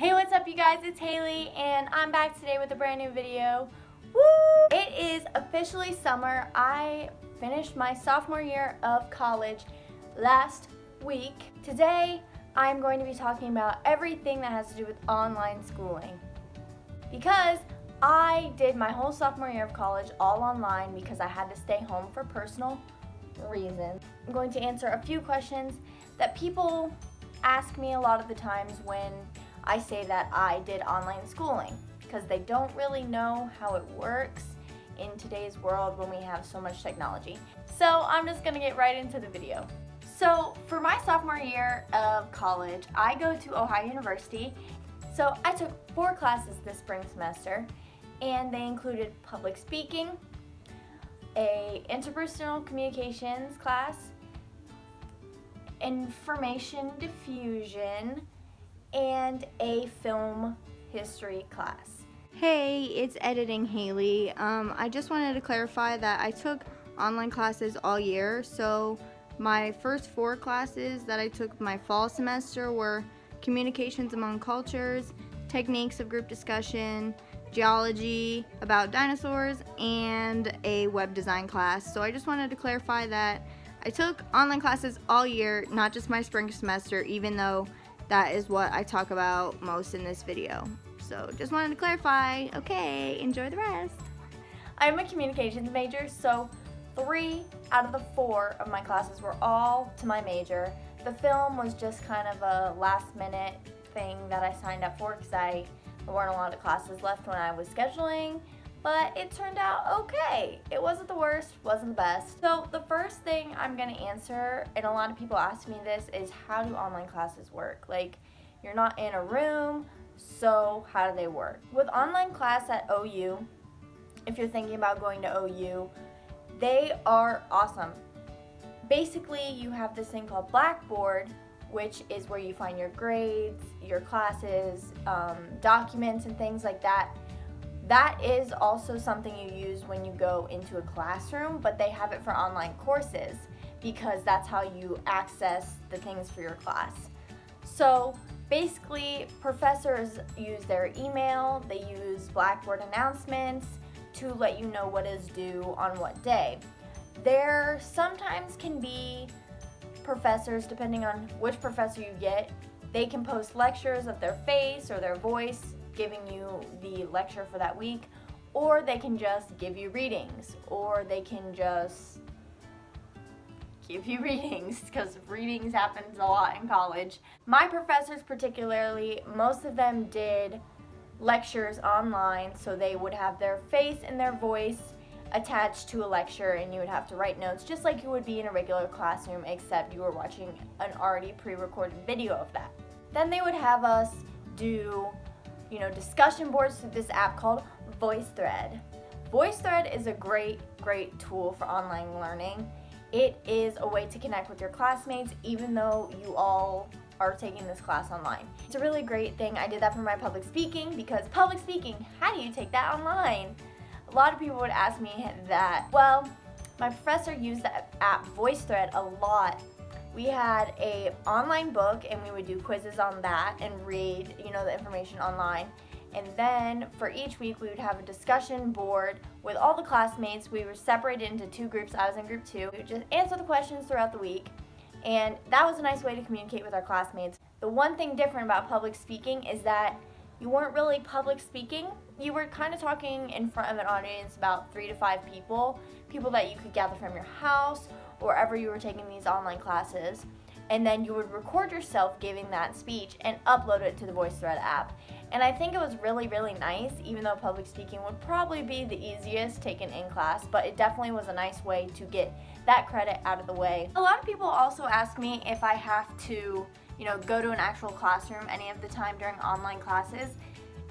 Hey, what's up you guys? It's Haley and I'm back today with a brand new video. Woo! It is officially summer. I finished my sophomore year of college last week. Today, I'm going to be talking about everything that has to do with online schooling. Because I did my whole sophomore year of college all online because I had to stay home for personal reasons. I'm going to answer a few questions that people ask me a lot of the times when I say that I did online schooling, because they don't really know how it works in today's world when we have so much technology. So I'm just gonna get right into the video. So for my sophomore year of college, I go to Ohio University. So I took 4 classes this spring semester, and they included public speaking, a interpersonal communications class, information diffusion, and a film history class. Hey, it's editing Haley. I just wanted to clarify that I took online classes all year. So my first 4 classes that I took my fall semester were communications among cultures, techniques of group discussion, geology about dinosaurs, and a web design class. So I just wanted to clarify that I took online classes all year, not just my spring semester, even though that is what I talk about most in this video. So just wanted to clarify. Okay, enjoy the rest. I'm a communications major, so 3 out of the 4 of my classes were all to my major. The film was just kind of a last minute thing that I signed up for because there weren't a lot of classes left when I was scheduling, but it turned out okay. It wasn't the worst, wasn't the best. So the first thing I'm gonna answer, and a lot of people ask me this, is how do online classes work? Like, you're not in a room, so how do they work? With online class at OU, if you're thinking about going to OU, they are awesome. Basically, you have this thing called Blackboard, which is where you find your grades, your classes, documents, and things like that. That is also something you use when you go into a classroom, but they have it for online courses because that's how you access the things for your class. So basically, professors use their email, they use Blackboard announcements to let you know what is due on what day. There sometimes can be professors, depending on which professor you get, they can post lectures of their face or their voice giving you the lecture for that week, or they can just give you readings, or they can just give you readings, because readings happens a lot in college. My professors particularly, most of them did lectures online, so they would have their face and their voice attached to a lecture, and you would have to write notes just like you would be in a regular classroom, except you were watching an already pre-recorded video of that. Then they would have us do discussion boards through this app called VoiceThread. VoiceThread is a great tool for online learning. It is a way to connect with your classmates even though you all are taking this class online. It's a really great thing. I did that for my public speaking because public speaking, how do you take that online? A lot of people would ask me that. Well, my professor used the app VoiceThread a lot. We had a online book and we would do quizzes on that and read, the information online. And then for each week we would have a discussion board with all the classmates. We were separated into 2 groups. I was in group 2. We would just answer the questions throughout the week. And that was a nice way to communicate with our classmates. The one thing different about public speaking is that you weren't really public speaking. You were kind of talking in front of an audience, about 3 to 5 people that you could gather from your house or wherever you were taking these online classes. And then you would record yourself giving that speech and upload it to the VoiceThread app. And I think it was really nice, even though public speaking would probably be the easiest taken in class, but it definitely was a nice way to get that credit out of the way. A lot of people also ask me if I have to go to an actual classroom any of the time during online classes.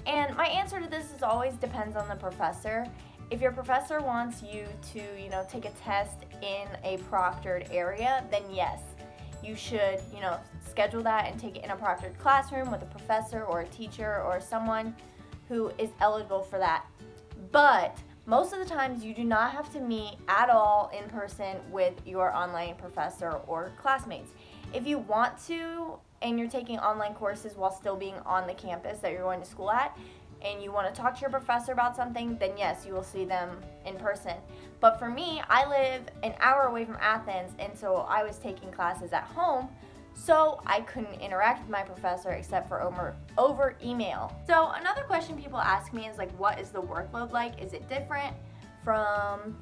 And my answer to this is always depends on the professor. If your professor wants you to, take a test in a proctored area, then yes, you should, schedule that and take it in a proctored classroom with a professor or a teacher or someone who is eligible for that. But most of the times you do not have to meet at all in person with your online professor or classmates. If you want to and you're taking online courses while still being on the campus that you're going to school at, and you want to talk to your professor about something, then yes, you will see them in person. But for me, I live an hour away from Athens, and so I was taking classes at home, so I couldn't interact with my professor except for over email. So another question people ask me is like, what is the workload like? Is it different from,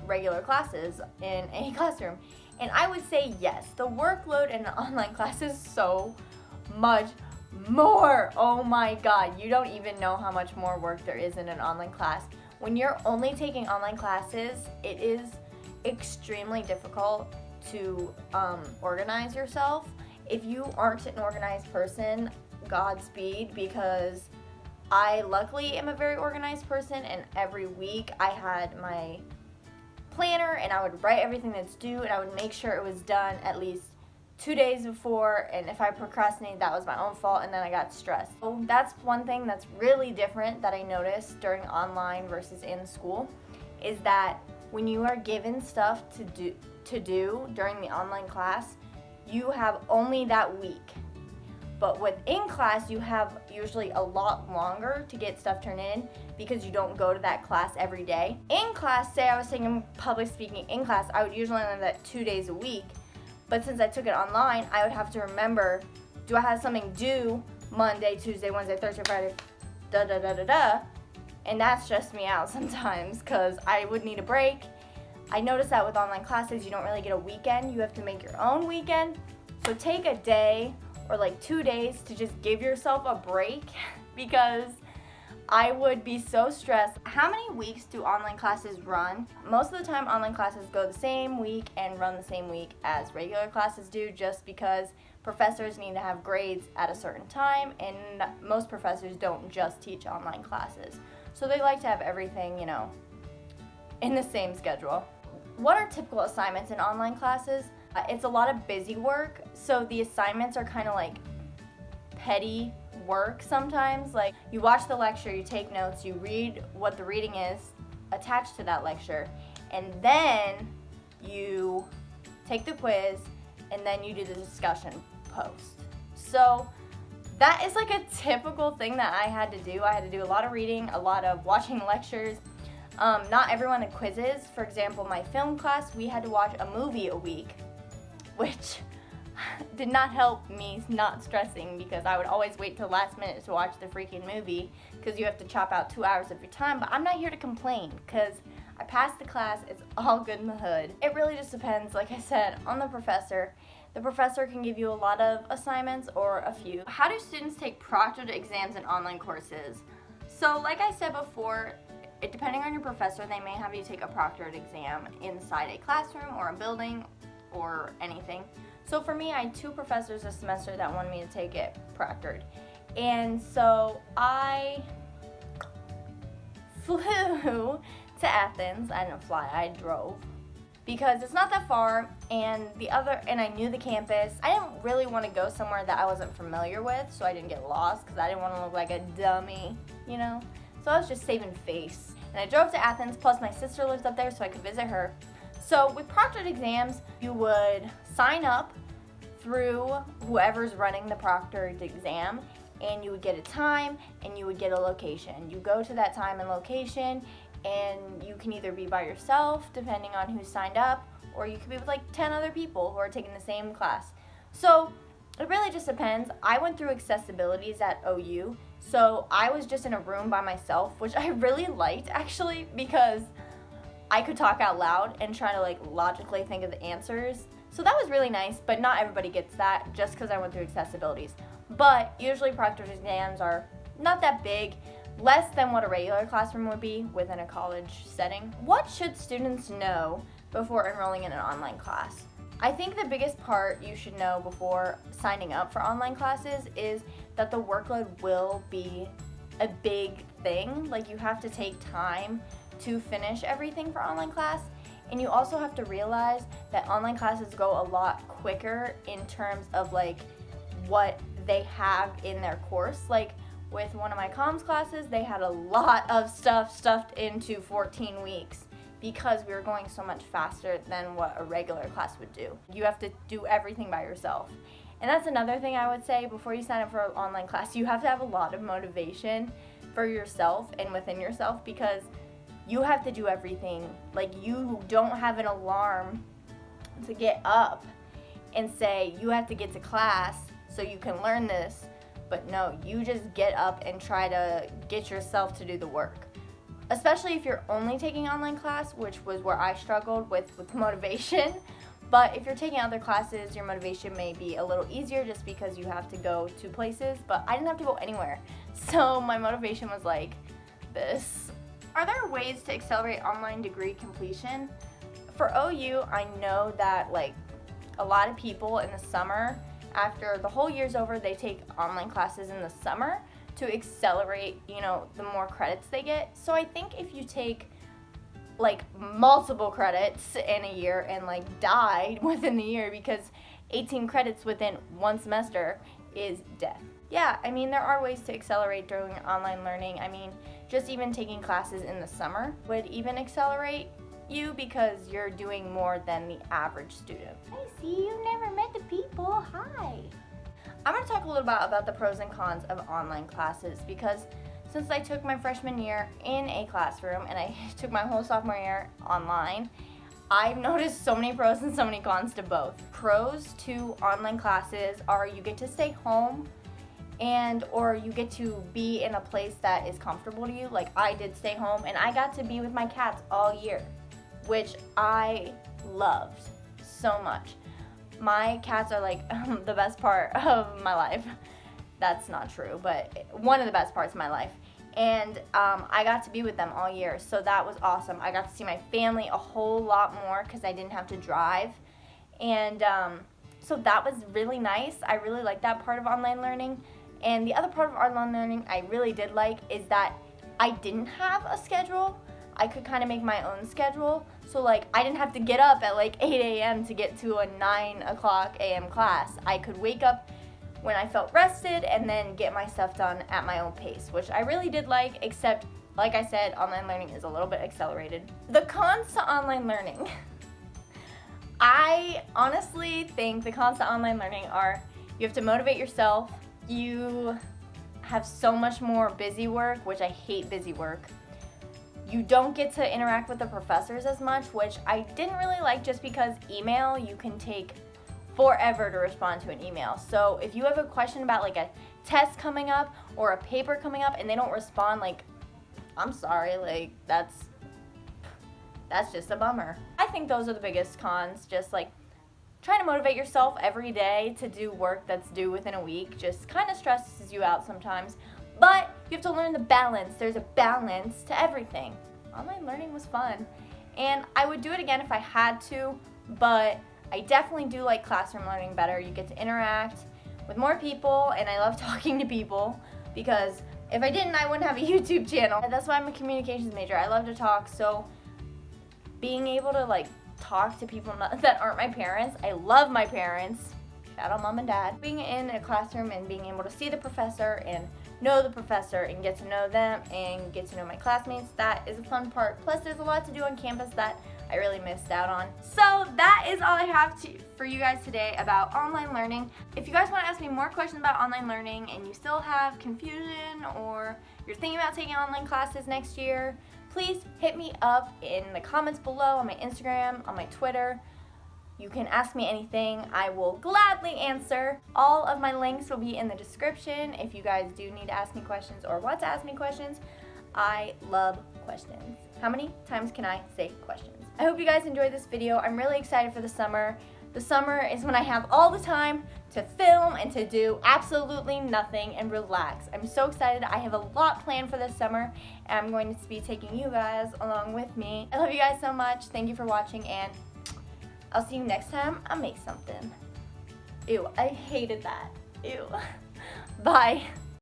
regular classes in a classroom? And I would say yes. The workload in an online class is so much more. Oh my God, you don't even know how much more work there is in an online class. When you're only taking online classes, it is extremely difficult to organize yourself. If you aren't an organized person, Godspeed, because I luckily am a very organized person, and every week I had my planner and I would write everything that's due, and I would make sure it was done at least 2 days before, and if I procrastinated, that was my own fault, and then I got stressed. So that's one thing that's really different that I noticed during online versus in school, is that when you are given stuff to do during the online class, you have only that week. But within class, you have usually a lot longer to get stuff turned in because you don't go to that class every day. In class, say I was taking public speaking in class, I would usually have that 2 days a week. But since I took it online, I would have to remember, do I have something due Monday, Tuesday, Wednesday, Thursday, Friday, and that stressed me out sometimes because I would need a break. I noticed that with online classes, you don't really get a weekend. You have to make your own weekend. So take a day or like 2 days to just give yourself a break because I would be so stressed. How many weeks do online classes run? Most of the time, online classes go the same week and run the same week as regular classes do, just because professors need to have grades at a certain time, and most professors don't just teach online classes. So they like to have everything, in the same schedule. What are typical assignments in online classes? It's a lot of busy work, so the assignments are kind of like petty work sometimes. Like, you watch the lecture, you take notes, you read what the reading is attached to that lecture, and then you take the quiz, and then you do the discussion post. So that is like a typical thing that I had to do. I had to do a lot of reading, a lot of watching lectures. Not everyone had quizzes. For example, my film class, we had to watch a movie a week, which did not help me not stressing because I would always wait till last minute to watch the freaking movie because you have to chop out 2 hours of your time. But I'm not here to complain because I passed the class. It's all good in the hood. It really just depends, like I said, on the professor. The professor can give you a lot of assignments or a few. How do students take proctored exams in online courses? So like I said before, depending on your professor, they may have you take a proctored exam inside a classroom or a building or anything. So for me, I had 2 professors this semester that wanted me to take it proctored. And so I flew to Athens. I didn't fly, I drove. Because it's not that far, and I knew the campus. I didn't really want to go somewhere that I wasn't familiar with, so I didn't get lost because I didn't want to look like a dummy, So I was just saving face. And I drove to Athens, plus my sister lives up there, so I could visit her. So with proctored exams, you would sign up through whoever's running the proctored exam, and you would get a time and you would get a location. You go to that time and location, and you can either be by yourself, depending on who signed up, or you could be with like 10 other people who are taking the same class. So it really just depends. I went through accessibilities at OU, so I was just in a room by myself, which I really liked actually, because I could talk out loud and try to like logically think of the answers. So that was really nice, but not everybody gets that just because I went through accessibilities. But usually proctored exams are not that big, less than what a regular classroom would be within a college setting. What should students know before enrolling in an online class? I think the biggest part you should know before signing up for online classes is that the workload will be a big thing. Like, you have to take time to finish everything for online class, and you also have to realize that online classes go a lot quicker in terms of like what they have in their course. Like, with one of my comms classes, they had a lot of stuff stuffed into 14 weeks because we were going so much faster than what a regular class would do. You have to do everything by yourself. And that's another thing I would say before you sign up for an online class. You have to have a lot of motivation for yourself and within yourself, because you have to do everything. Like, you don't have an alarm to get up and say you have to get to class so you can learn this. But no, you just get up and try to get yourself to do the work. Especially if you're only taking online class, which was where I struggled with motivation. But if you're taking other classes, your motivation may be a little easier just because you have to go to places. But I didn't have to go anywhere. So my motivation was like this. Are there ways to accelerate online degree completion? For OU, I know that like a lot of people in the summer, after the whole year's over, they take online classes in the summer to accelerate, you know, the more credits they get. So I think if you take like multiple credits in a year and like die within the year, because 18 credits within one semester is death. Yeah, I mean, there are ways to accelerate during online learning. I mean, just even taking classes in the summer would even accelerate you, because you're doing more than the average student. I see you never met the people. Hi. I'm going to talk a little about the pros and cons of online classes, because since I took my freshman year in a classroom and I took my whole sophomore year online, I've noticed so many pros and so many cons to both. Pros to online classes are you get to stay home or you get to be in a place that is comfortable to you. Like, I did stay home and I got to be with my cats all year, which I loved so much. My cats are like the best part of my life. That's not true, but one of the best parts of my life. And I got to be with them all year, so that was awesome. I got to see my family a whole lot more because I didn't have to drive. And so that was really nice. I really liked that part of online learning. And the other part of online learning I really did like is that I didn't have a schedule. I could kind of make my own schedule. So like, I didn't have to get up at like 8 a.m. to get to a 9 o'clock a.m. class. I could wake up when I felt rested and then get my stuff done at my own pace, which I really did like, except like I said, online learning is a little bit accelerated. The cons to online learning. I honestly think the cons to online learning are you have to motivate yourself. You have so much more busy work, which I hate busy work. You don't get to interact with the professors as much, which I didn't really like, just because email, you can take forever to respond to an email. So if you have a question about like a test coming up or a paper coming up and they don't respond, like, I'm sorry, like that's just a bummer. I think those are the biggest cons, just like trying to motivate yourself every day to do work that's due within a week just kind of stresses you out sometimes. But you have to learn the balance. There's a balance to everything. Online learning was fun. And I would do it again if I had to, but I definitely do like classroom learning better. You get to interact with more people, and I love talking to people, because if I didn't, I wouldn't have a YouTube channel. That's why I'm a communications major. I love to talk, so being able to like talk to people that aren't my parents. I love my parents. Shout out mom and dad. Being in a classroom and being able to see the professor and know the professor and get to know them and get to know my classmates, that is a fun part. Plus, there's a lot to do on campus that I really missed out on. So that is all I have for you guys today about online learning. If you guys want to ask me more questions about online learning and you still have confusion, or you're thinking about taking online classes next year, please hit me up in the comments below, on my Instagram, on my Twitter. You can ask me anything. I will gladly answer. All of my links will be in the description if you guys do need to ask me questions or want to ask me questions. I love questions. How many times can I say questions? I hope you guys enjoyed this video. I'm really excited for the summer. The summer is when I have all the time to film and to do absolutely nothing and relax. I'm so excited. I have a lot planned for this summer, and I'm going to be taking you guys along with me. I love you guys so much. Thank you for watching, and I'll see you next time I make something. Ew, I hated that. Ew. Bye.